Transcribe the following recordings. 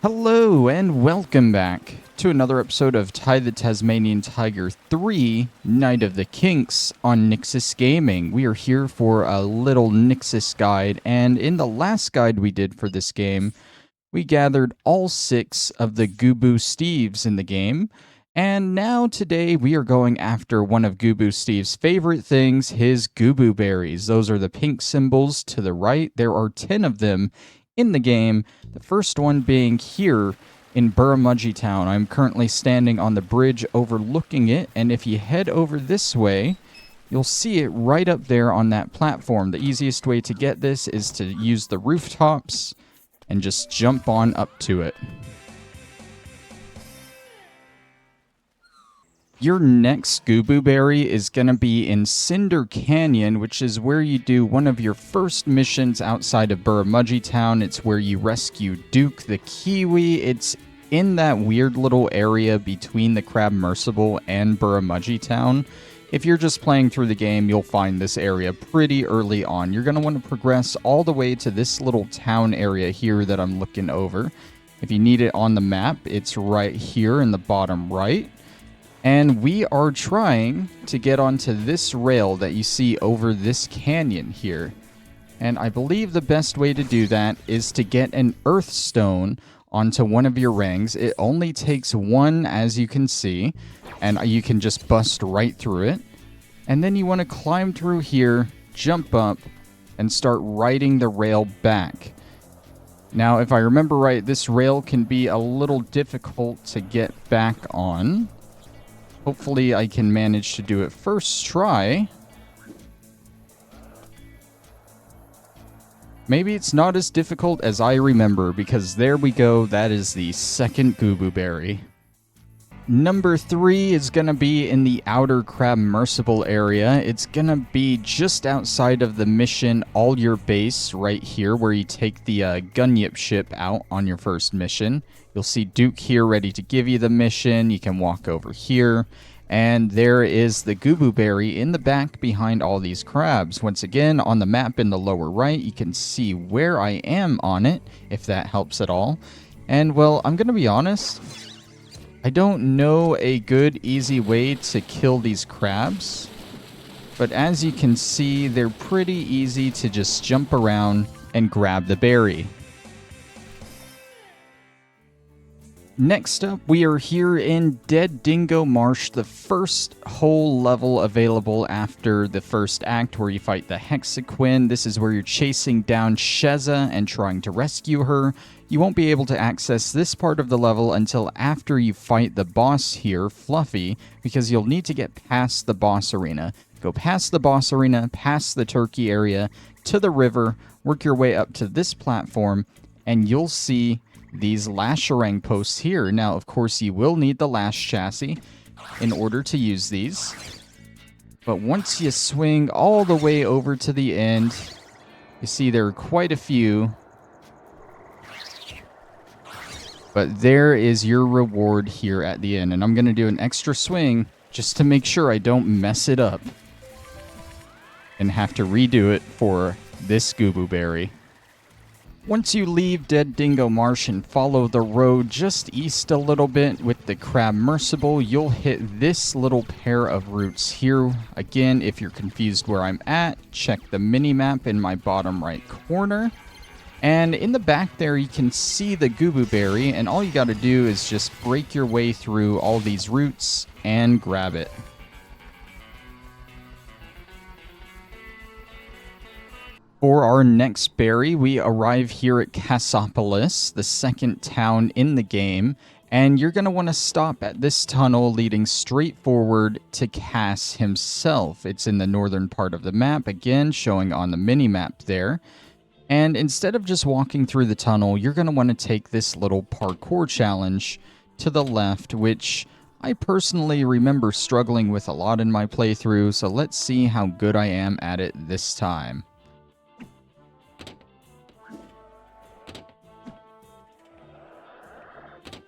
Hello and welcome back to another episode of the Tasmanian Tiger 3, Night of the Quinks on Nyxus Gaming. We are here for a little Nyxus guide, and in the last guide we did for this game, we gathered all 6 of the Gooboo Steves in the game, and now today we are going after one of Gooboo Steve's favorite things, his Gooboo Berries. Those are the pink symbols to the right. There are 10 of them in the game, the first one being here in Buramudgee Town. I'm currently standing on the bridge overlooking it, and if you head over this way, you'll see it right up there on that platform. The easiest way to get this is to use the rooftops and just jump on up to it. Your next Gooboo Berry is going to be in Cinder Canyon, which is where you do one of your first missions outside of Buramudgee Town. It's where you rescue Duke the Kiwi. It's in that weird little area between the Crabmersible and Buramudgee Town. If you're just playing through the game, you'll find this area pretty early on. You're going to want to progress all the way to this little town area here that I'm looking over. If you need it on the map, it's right here in the bottom right. And we are trying to get onto this rail that you see over this canyon here. And I believe the best way to do that is to get an earth stone onto one of your rings. It only takes one, as you can see, and you can just bust right through it. And then you want to climb through here, jump up, and start riding the rail back. Now, if I remember right, this rail can be a little difficult to get back on. Hopefully I can manage to do it first try. Maybe it's not as difficult as I remember, because there we go, that is the second Gooboo Berry. Number 3 is going to be in the outer Crabmersible Area. It's going to be just outside of the mission All Your Base right here, where you take the Gunyip ship out on your first mission. You'll see Duke here ready to give you the mission. You can walk over here. And there is the Gooboo Berry in the back behind all these crabs. Once again, on the map in the lower right, you can see where I am on it, if that helps at all. And, well, I'm going to be honest, I don't know a good, easy way to kill these crabs. But as you can see, they're pretty easy to just jump around and grab the berry. Next up, we are here in Dead Dingo Marsh, the first whole level available after the first act where you fight the Hexaquin. This is where you're chasing down Sheza and trying to rescue her. You won't be able to access this part of the level until after you fight the boss here, Fluffy, because you'll need to get past the boss arena. Go past the boss arena, past the turkey area, to the river, work your way up to this platform, and you'll see these lasherang posts here. Now, of course, you will need the lash chassis in order to use these. But once you swing all the way over to the end, you see there are quite a few. But there is your reward here at the end. And I'm going to do an extra swing just to make sure I don't mess it up and have to redo it for this Gooboo Berry. Once you leave Dead Dingo Marsh and follow the road just east a little bit with the Crabmersible, you'll hit this little pair of roots here. Again, if you're confused where I'm at, check the mini-map in my bottom right corner. And in the back there, you can see the Gooboo Berry, and all you gotta do is just break your way through all these roots and grab it. For our next berry, we arrive here at Cassopolis, the second town in the game, and you're going to want to stop at this tunnel leading straight forward to Cass himself. It's in the northern part of the map, again showing on the mini-map there. And instead of just walking through the tunnel, you're going to want to take this little parkour challenge to the left, which I personally remember struggling with a lot in my playthrough, so let's see how good I am at it this time.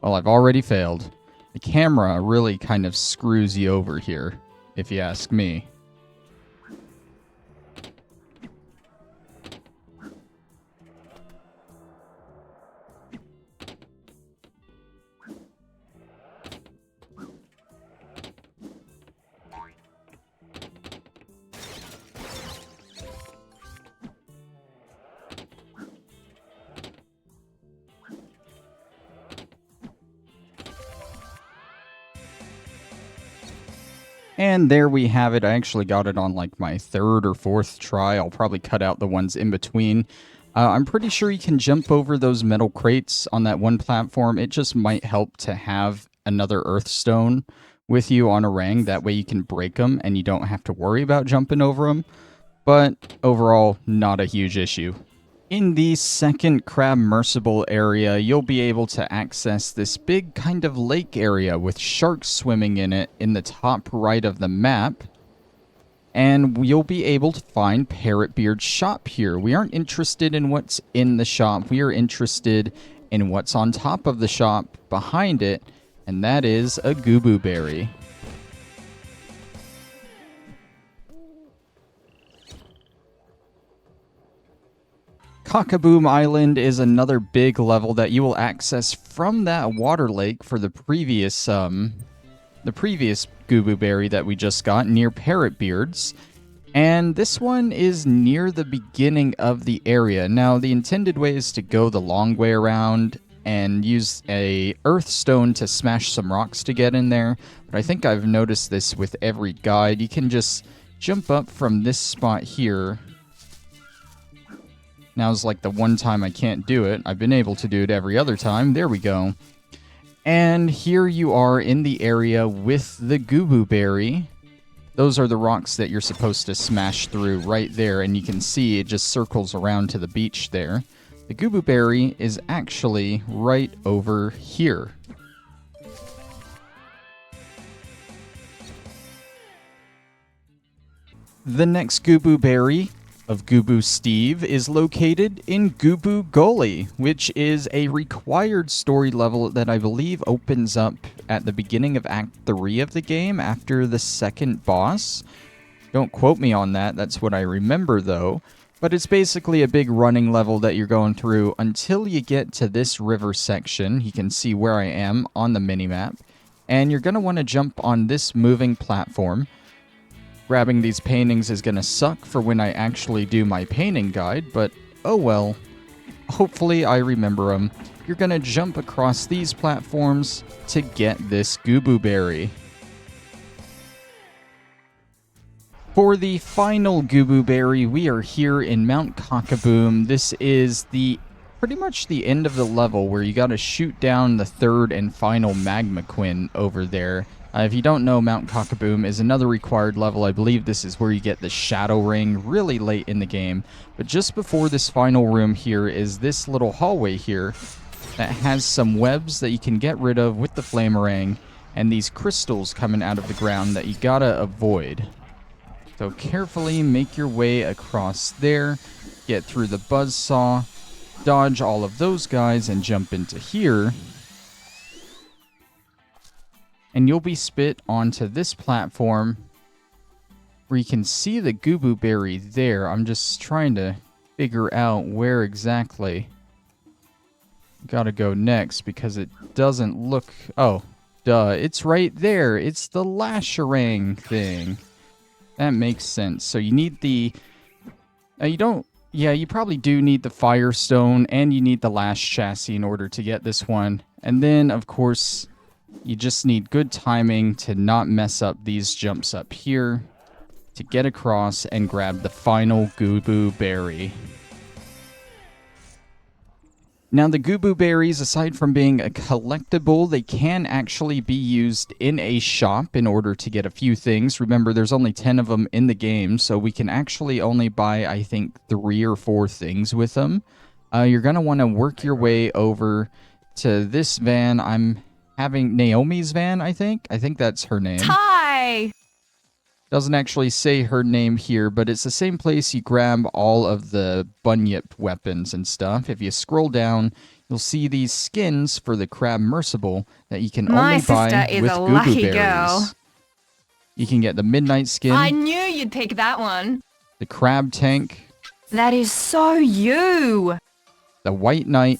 Well, I've already failed. The camera really kind of screws you over here, if you ask me. And there we have it. I actually got it on like my third or fourth try. I'll probably cut out the ones in between. I'm pretty sure you can jump over those metal crates on that one platform. It just might help to have another Earthstone with you on a ring. That way you can break them and you don't have to worry about jumping over them. But overall, not a huge issue. In the second Crabmersible area, you'll be able to access this big kind of lake area with sharks swimming in it in the top right of the map. And you'll be able to find Parrotbeard's shop here. We aren't interested in what's in the shop. We are interested in what's on top of the shop behind it, and that is a Gooboo Berry. Kakaboom Island is another big level that you will access from that water lake for the previous Gooboo Berry that we just got near Parrotbeard's. And this one is near the beginning of the area. Now, the intended way is to go the long way around and use a Earthstone to smash some rocks to get in there. But I think I've noticed this with every guide. You can just jump up from this spot here. Now's like the one time I can't do it. I've been able to do it every other time. There we go. And here you are in the area with the Gooboo Berry. Those are the rocks that you're supposed to smash through right there, and you can see it just circles around to the beach there. The Gooboo Berry is actually right over here. The next Gooboo Berry of Gooboo Steve is located in Gooboo Gully, which is a required story level that I believe opens up at the beginning of Act 3 of the game after the second boss. Don't quote me on that, that's what I remember though. But it's basically a big running level that you're going through until you get to this river section. You can see where I am on the minimap. And you're going to want to jump on this moving platform. Grabbing these paintings is going to suck for when I actually do my painting guide, but oh well. Hopefully I remember them. You're going to jump across these platforms to get this Gooboo Berry. For the final Gooboo Berry, we are here in Mount Kakaboom. This is pretty much the end of the level where you got to shoot down the third and final Magma Quinn over there. If you don't know, Mount Kakaboom is another required level. I believe this is where you get the Shadow Ring really late in the game. But just before this final room here is this little hallway here that has some webs that you can get rid of with the Flamerang and these crystals coming out of the ground that you gotta avoid. So carefully make your way across there, get through the buzzsaw, dodge all of those guys, and jump into here. And you'll be spit onto this platform where you can see the Gooboo Berry there. I'm just trying to figure out where exactly gotta go next because it doesn't look... Oh, duh. It's right there. It's the Lasherang thing. That makes sense. So you need the... you don't... Yeah, you probably do need the Firestone and you need the Lash Chassis in order to get this one. And then, of course... You just need good timing to not mess up these jumps up here to get across and grab the final Gooboo Berry. Now, the Gooboo Berries, aside from being a collectible, they can actually be used in a shop in order to get a few things. Remember, there's only 10 of them in the game, so we can actually only buy, I think, 3 or 4 things with them. You're going to want to work your way over to this van. I'm having Naomi's van, I think. I think that's her name. Hi! Doesn't actually say her name here, but it's the same place you grab all of the bunyip weapons and stuff. If you scroll down, you'll see these skins for the Crabmersible that you can only buy with Gooboo Berries. Girl. You can get the Midnight skin. I knew you'd pick that one. The Crab Tank. That is so you. The White Knight.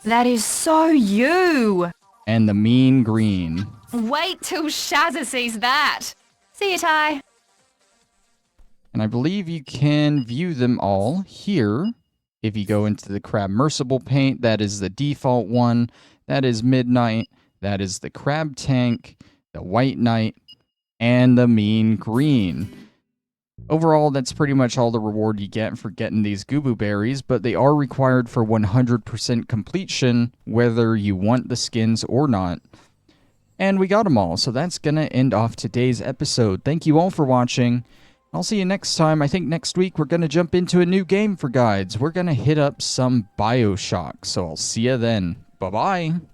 That is so you. And the Mean Green. Wait till Shazza sees that. See you, Ty. And I believe you can view them all here. If you go into the Crabmersible paint, that is the default one. That is Midnight. That is the Crab Tank, the White Knight, and the mean green. Overall, that's pretty much all the reward you get for getting these Gooboo Berries, but they are required for 100% completion, whether you want the skins or not. And we got them all, so that's going to end off today's episode. Thank you all for watching. I'll see you next time. I think next week we're going to jump into a new game for guides. We're going to hit up some BioShock, so I'll see you then. Bye-bye.